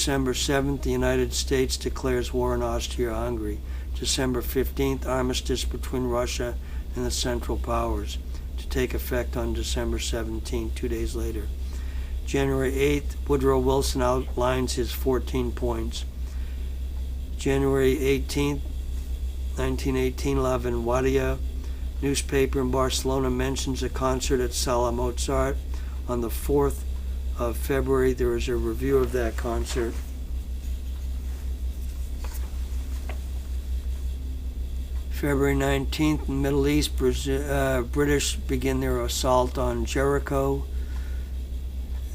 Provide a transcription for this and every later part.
December 7th, the United States declares war on Austria-Hungary. December 15th, armistice between Russia and the Central Powers, to take effect on December 17th, 2 days later. January 8th, Woodrow Wilson outlines his 14 points. January 18th, 1918, La Vanguardia newspaper in Barcelona mentions a concert at Sala Mozart. On the 4th of February, there is a review of that concert. February 19th, in the Middle East, British begin their assault on Jericho.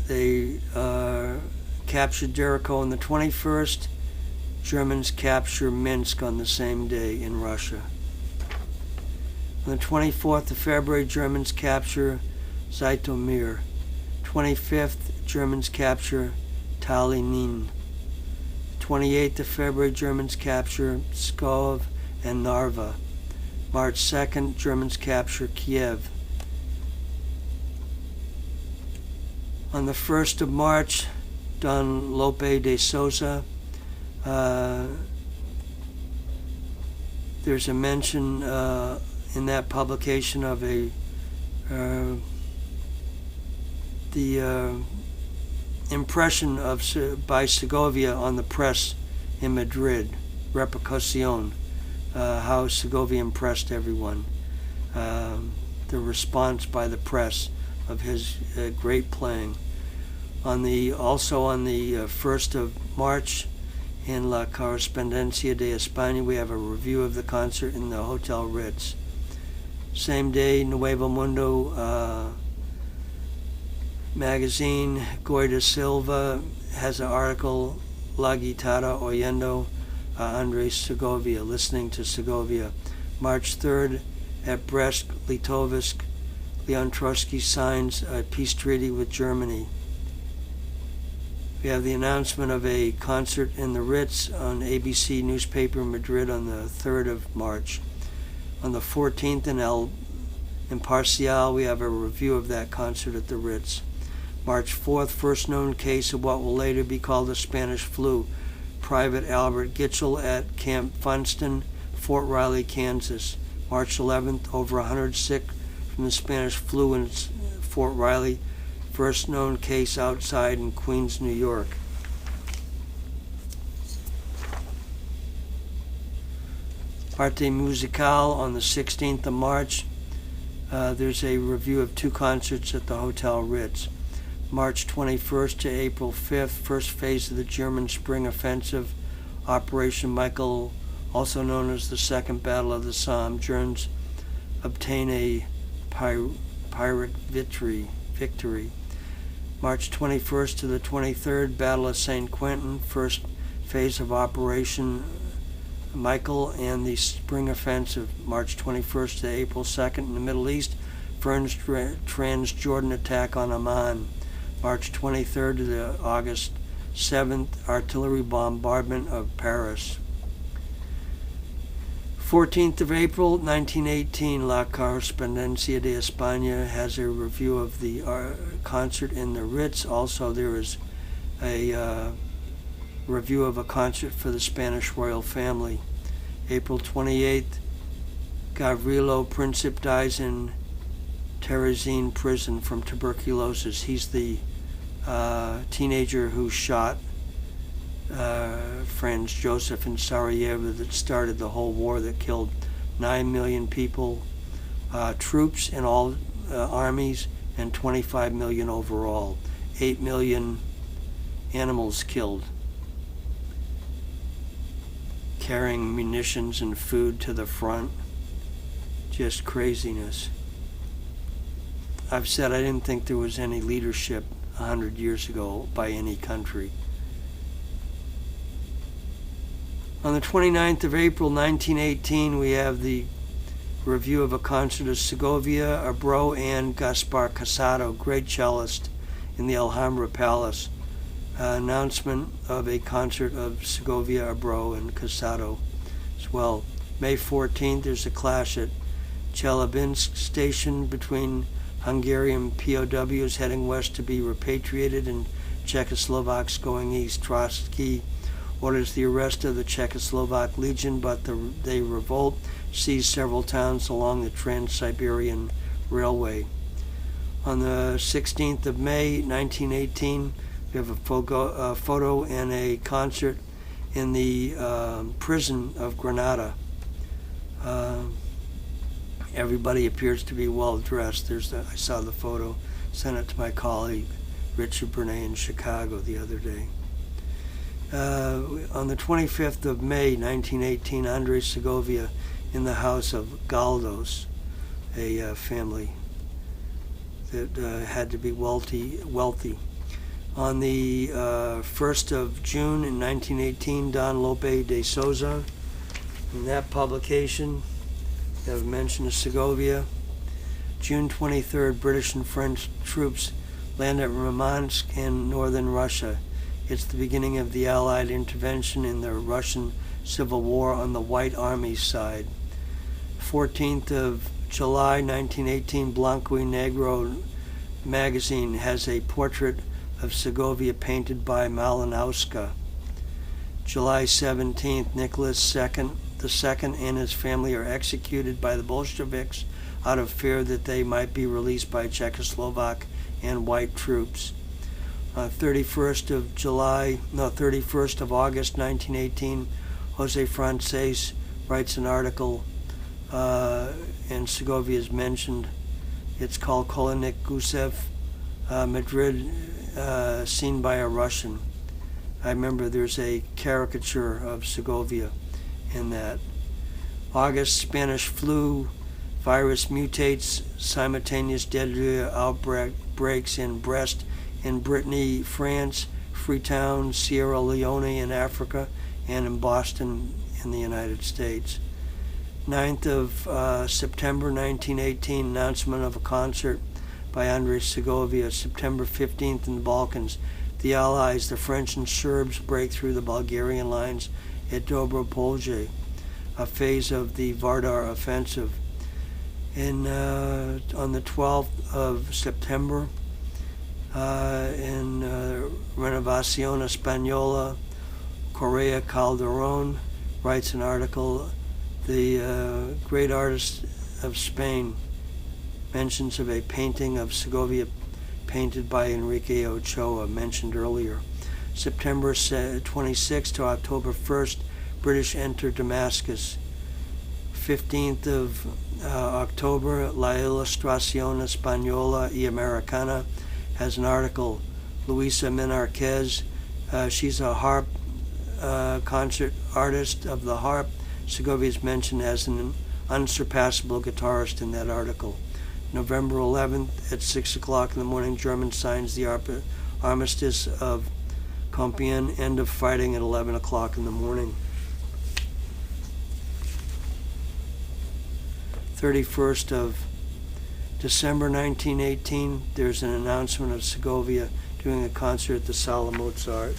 They captured Jericho on the 21st. Germans capture Minsk on the same day in Russia. On the 24th of February, Germans capture Zhytomyr. 25th, Germans capture Tallinn. 28th of February, Germans capture Pskov and Narva. March 2nd, Germans capture Kiev. On the 1st of March, Don Lope de Souza, there's a mention in that publication of the impression by Segovia on the press in Madrid, repercussion, how Segovia impressed everyone, the response by the press of his great playing. Also on the 1st of March, in La Correspondencia de España, we have a review of the concert in the Hotel Ritz. Same day, Nuevo Mundo magazine, Goy de Silva has an article, La Guitarra Oyendo Andres Segovia, listening to Segovia. March 3rd, at Brest-Litovsk, Leon Trotsky signs a peace treaty with Germany. We have the announcement of a concert in the Ritz on ABC newspaper in Madrid on the 3rd of March. On the 14th in El Imparcial, we have a review of that concert at the Ritz. March 4th, first known case of what will later be called the Spanish flu. Private Albert Gitchell at Camp Funston, Fort Riley, Kansas. March 11th, over 100 sick from the Spanish flu in Fort Riley. First known case outside in Queens, New York. Arte Musical on the 16th of March. There's a review of 2 concerts at the Hotel Ritz. March 21st to April 5th, first phase of the German Spring Offensive, Operation Michael, also known as the Second Battle of the Somme. Germans obtain a Pyrrhic victory. March 21st to the 23rd, Battle of St. Quentin, first phase of Operation Michael and the Spring Offensive. March 21st to April 2nd in the Middle East, Transjordan attack on Amman. March 23rd to the August 7th, artillery bombardment of Paris. 14th of April, 1918, La Correspondencia de España has a review of the concert in the Ritz. Also, there is a review of a concert for the Spanish royal family. April 28th, Gavrilo Princip dies in Terezin prison from tuberculosis. He's the teenager who shot Franz Joseph in Sarajevo that started the whole war that killed 9 million people, troops in all armies, and 25 million overall. 8 million animals killed, carrying munitions and food to the front. Just craziness. I've said I didn't think there was any leadership 100 years ago by any country. On the 29th of April, 1918, we have the review of a concert of Segovia, Abreu, and Gaspar Casado, great cellist, in the Alhambra Palace. Announcement of a concert of Segovia, Abreu, and Casado as well. May 14th, there's a clash at Chelyabinsk station between Hungarian POWs heading west to be repatriated and Czechoslovaks going east. Trotsky orders the arrest of the Czechoslovak Legion, but they revolt, seize several towns along the Trans-Siberian Railway. On the 16th of May, 1918, we have a photo and a concert in the prison of Granada. Everybody appears to be well dressed. I saw the photo, sent it to my colleague Richard Bernay in Chicago the other day. On the 25th of May, 1918, Andres Segovia in the house of Galdos, a family that had to be wealthy. On the 1st of June in 1918, Don Lope de Souza, in that publication, I've mentioned Segovia. June 23rd, British and French troops land at Murmansk in northern Russia. It's the beginning of the Allied intervention in the Russian Civil War on the White Army's side. 14th of July 1918, Blanco y Negro magazine has a portrait of Segovia painted by Malinowska. July 17th, Nicholas II and his family are executed by the Bolsheviks out of fear that they might be released by Czechoslovak and white troops. 31st of August 1918, Jose Frances writes an article, and Segovia is mentioned. It's called Kolonik Gusev, Madrid, seen by a Russian. I remember there's a caricature of Segovia in that. August, Spanish flu virus mutates, simultaneous deadly outbreaks in Brest in Brittany, France, Freetown, Sierra Leone in Africa, and in Boston in the United States. 9th of September 1918, announcement of a concert by Andres Segovia. September 15th in the Balkans, the Allies, the French and Serbs break through the Bulgarian lines at Dobropolje, a phase of the Vardar offensive. On the 12th of September, in Renovación Española, Correa Calderón writes an article. The great artist of Spain mentions of a painting of Segovia painted by Enrique Ochoa, mentioned earlier. September 26th to October 1st, British enter Damascus. 15th of October, La Ilustración Española y Americana has an article. Luisa Menarquez, she's a harp concert artist of the harp. Segovia is mentioned as an unsurpassable guitarist in that article. November 11th at 6 o'clock in the morning, German signs the armistice of Compiègne, end of fighting at 11 o'clock in the morning. 31st of December 1918, there's an announcement of Segovia doing a concert at the Sala Mozart.